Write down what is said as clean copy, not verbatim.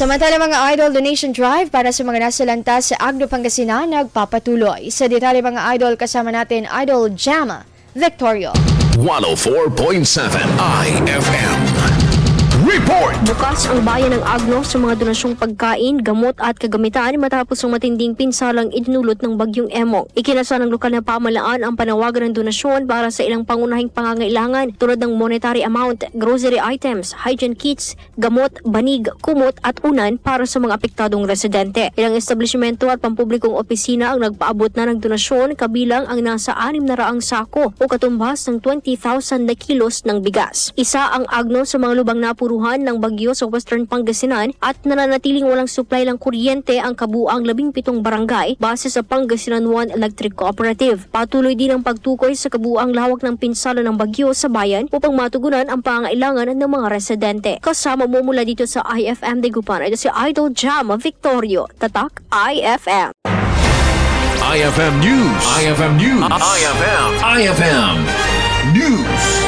Samantala mga idol, donation drive para sa mga nasalanta sa Agno, Pangasinan nagpapatuloy. Sa detalye mga idol, kasama natin Idol Jama Victorio. 104.7 IFM. Report! Bukas ang bayan ng Agno sa mga donasyong pagkain, gamot at kagamitan matapos ang matinding pinsalang idinulot ng bagyong Emong. Ikinasa ng lokal na pamahalaan ang panawagan ng donasyon para sa ilang pangunahing pangangailangan tulad ng monetary amount, grocery items, hygiene kits, gamot, banig, kumot at unan para sa mga apektadong residente. Ilang establishmento at pampublikong opisina ang nagpaabot na ng donasyon, kabilang ang nasa 600 sako o katumbas ng 20,000 na kilos ng bigas. Isa ang Agno sa mga lubang napuruhan ng bagyo sa Western Pangasinan at nananatiling walang supply ng kuryente ang kabuang 17 barangay base sa Pangasinan 1 Electric Cooperative. Patuloy din ang pagtukoy sa kabuang lawak ng pinsala ng bagyo sa bayan upang matugunan ang pangangailangan ng mga residente. Kasama mo mula dito sa IFM Dagupan ay si Idol Jama Victorio, Tatak IFM. IFM News. IFM News. IFM News.